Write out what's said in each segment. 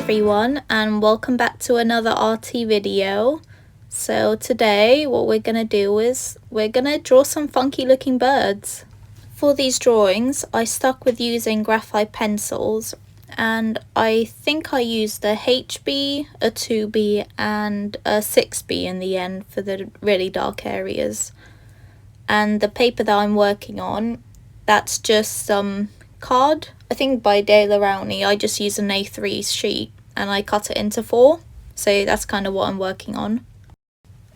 everyone, and welcome back to another RT video. So today what we're gonna do is we're gonna draw some funky looking birds. For these drawings I stuck with using graphite pencils, and I think I used a HB, a 2B and a 6B in the end for the really dark areas. And the paper that I'm working on, that's just some card, I think by Daler Rowney. I just used an A3 sheet and I cut it into 4, so that's kind of what I'm working on.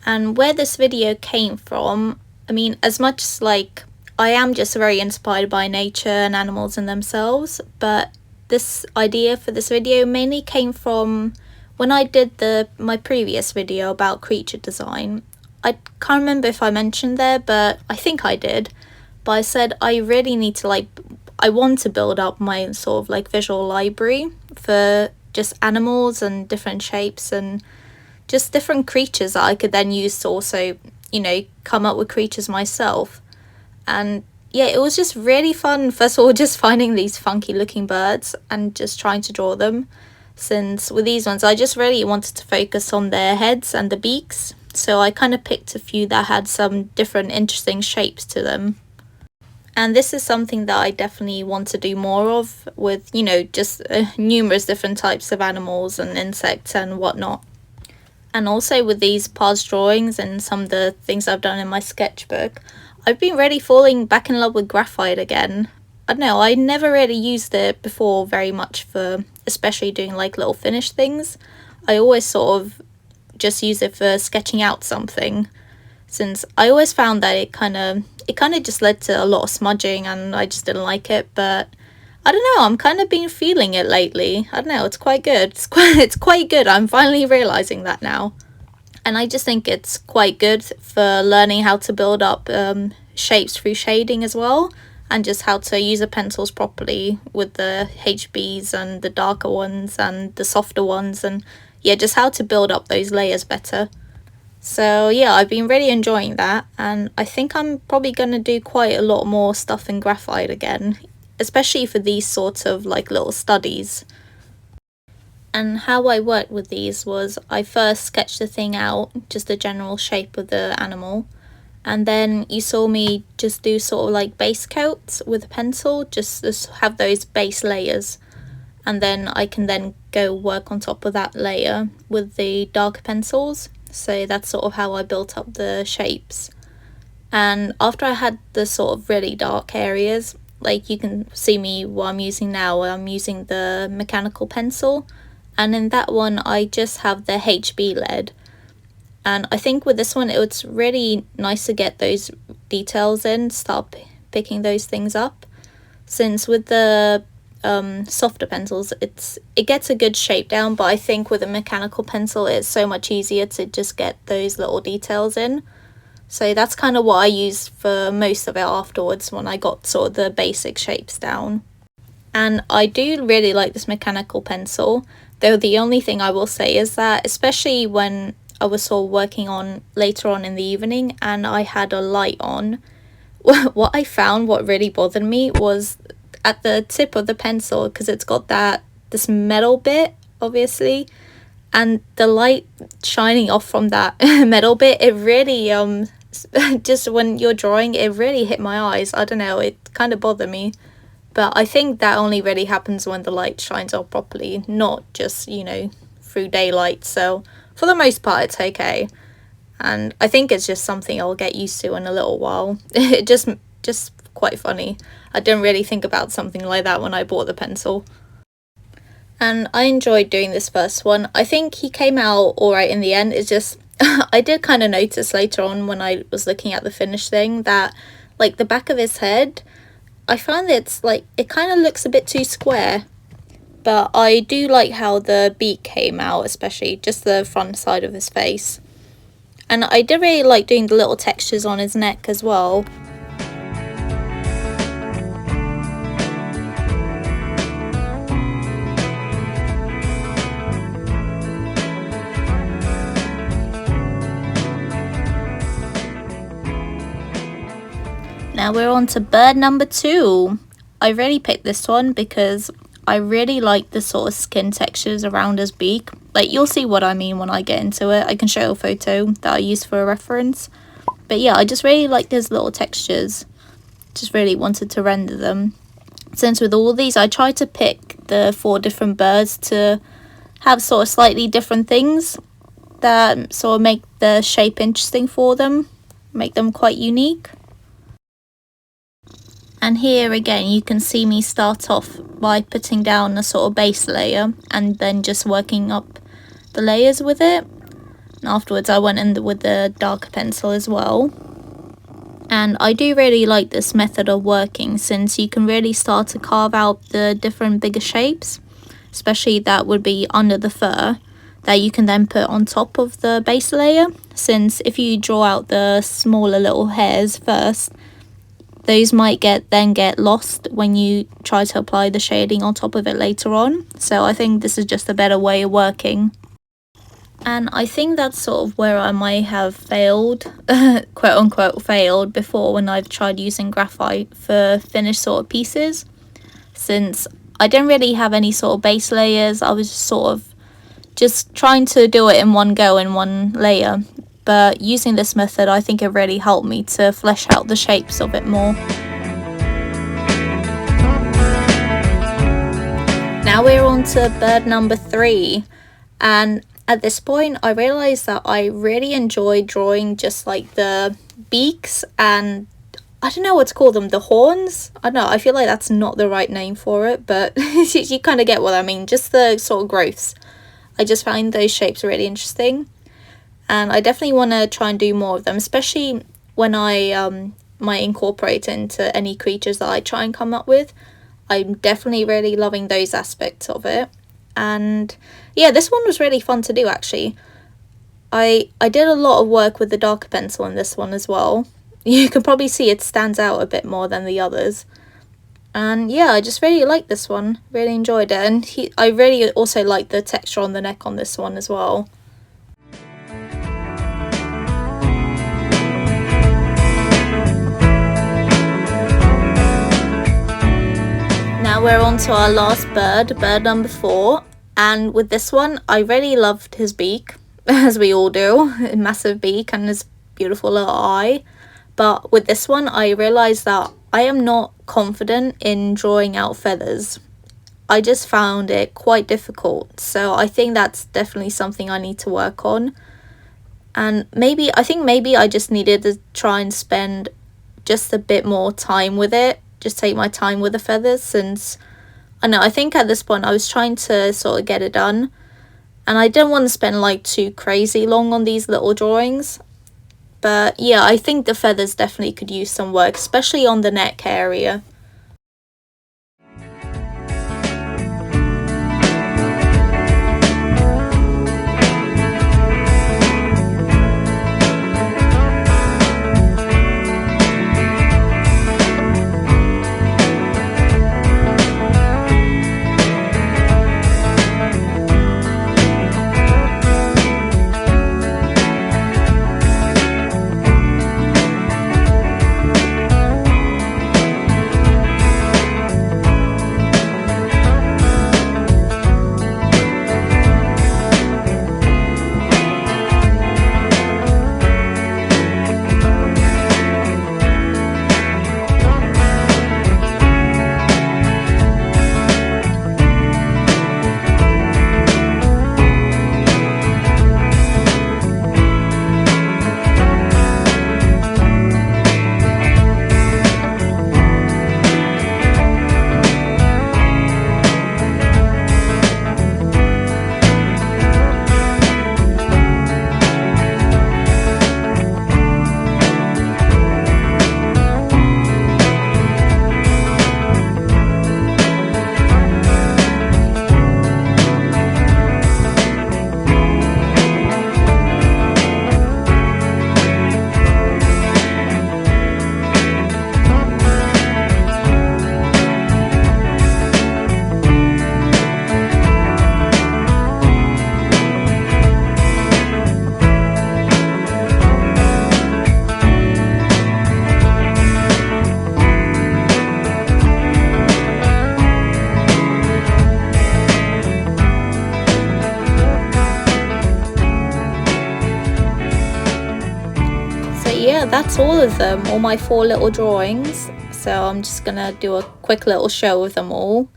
And where this video came from, I mean, as much as like I am just very inspired by nature and animals in themselves, but this idea for this video mainly came from when I did my previous video about creature design. I can't remember if I mentioned there, but I think I did. But I said I really need to I want to build up my sort of like visual library for just animals and different shapes and just different creatures that I could then use to also, you know, come up with creatures myself. And yeah, it was just really fun, first of all, just finding these funky looking birds and just trying to draw them, since with these ones I just really wanted to focus on their heads and the beaks, so I kind of picked a few that had some different interesting shapes to them. And this is something that I definitely want to do more of with, you know, just numerous different types of animals and insects and whatnot. And also with these past drawings and some of the things I've done in my sketchbook, I've been really falling back in love with graphite again. I don't know, I never really used it before very much for especially doing like little finished things. I always sort of just use it for sketching out something, since I always found that it kind of just led to a lot of smudging and I just didn't like it. But I don't know, I'm kind of been feeling it lately. I don't know, it's quite good. It's quite good. I'm finally realizing that now. And I just think it's quite good for learning how to build up shapes through shading as well, and just how to use the pencils properly with the HBs and the darker ones and the softer ones, and yeah, just how to build up those layers better. So yeah, I've been really enjoying that, and I think I'm probably going to do quite a lot more stuff in graphite again, especially for these sorts of like little studies. And how I worked with these was I first sketched the thing out, just the general shape of the animal, and then you saw me just do sort of like base coats with a pencil, just to have those base layers, and then I can then go work on top of that layer with the darker pencils. So that's sort of how I built up the shapes. And after I had the sort of really dark areas, like you can see me what I'm using now, I'm using the mechanical pencil, and in that one I just have the HB lead. And I think with this one it's really nice to get those details in, start picking those things up, since with the softer pencils it gets a good shape down, but I think with a mechanical pencil it's so much easier to just get those little details in. So that's kind of what I used for most of it afterwards when I got sort of the basic shapes down. And I do really like this mechanical pencil, though the only thing I will say is that, especially when I was sort of working on later on in the evening and I had a light on, what I found, what really bothered me was at the tip of the pencil, because it's got this metal bit obviously, and the light shining off from that metal bit, it really just when you're drawing, it really hit my eyes. I don't know, it kind of bothered me. But I think that only really happens when the light shines off properly, not just, you know, through daylight. So for the most part it's okay, and I think it's just something I'll get used to in a little while. It just quite funny. I didn't really think about something like that when I bought the pencil. And I enjoyed doing this first one. I think he came out alright in the end. It's just I did kind of notice later on when I was looking at the finished thing that like the back of his head, I find that it's like it kind of looks a bit too square. But I do like how the beak came out, especially just the front side of his face. And I did really like doing the little textures on his neck as well. Now we're on to bird number 2. I really picked this one because I really like the sort of skin textures around his beak. Like, you'll see what I mean when I get into it. I can show a photo that I used for a reference. But yeah, I just really like his little textures. Just really wanted to render them. Since with all these, I tried to pick the 4 different birds to have sort of slightly different things that sort of make the shape interesting for them, make them quite unique. And here again, you can see me start off by putting down a sort of base layer and then just working up the layers with it. And afterwards I went in with the darker pencil as well. And I do really like this method of working, since you can really start to carve out the different bigger shapes, especially that would be under the fur, that you can then put on top of the base layer. Since if you draw out the smaller little hairs first, those might get lost when you try to apply the shading on top of it later on. So I think this is just a better way of working. And I think that's sort of where I might have failed, quote unquote failed, before when I've tried using graphite for finished sort of pieces. Since I didn't really have any sort of base layers, I was just trying to do it in one go, in one layer. But using this method, I think it really helped me to flesh out the shapes of it more. Now we're on to bird number 3, and at this point I realized that I really enjoy drawing just like the beaks and I don't know what to call them, the horns? I don't know, I feel like that's not the right name for it, but you kind of get what I mean, just the sort of growths. I just find those shapes really interesting. And I definitely want to try and do more of them, especially when I might incorporate into any creatures that I try and come up with. I'm definitely really loving those aspects of it. And yeah, this one was really fun to do actually. I did a lot of work with the darker pencil in this one as well. You can probably see it stands out a bit more than the others. And yeah, I just really liked this one, really enjoyed it. And I really also like the texture on the neck on this one as well. Now we're on to our last bird, bird number 4, and with this one I really loved his beak, as we all do, a massive beak and his beautiful little eye. But with this one I realised that I am not confident in drawing out feathers. I just found it quite difficult, so I think that's definitely something I need to work on. And I think maybe I just needed to try and spend just a bit more time with it. Just take my time with the feathers, since I think at this point I was trying to sort of get it done and I didn't want to spend like too crazy long on these little drawings. But yeah, I think the feathers definitely could use some work, especially on the neck area. yeah, that's all of them, all my 4 little drawings. So I'm just gonna do a quick little show of them all.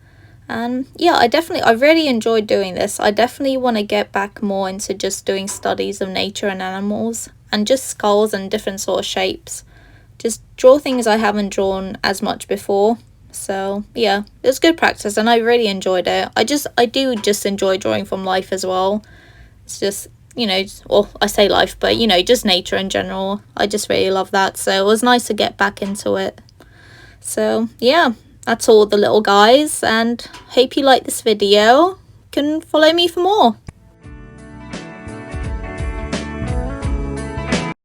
And yeah, I really enjoyed doing this. I definitely want to get back more into just doing studies of nature and animals, and just skulls and different sort of shapes. Just draw things I haven't drawn as much before. So yeah, it was good practice and I really enjoyed it. I do just enjoy drawing from life as well. It's just, you know, well, I say life, but you know, just nature in general. I just really love that. So it was nice to get back into it. So yeah, that's all the little guys, and hope you like this video. You can follow me for more.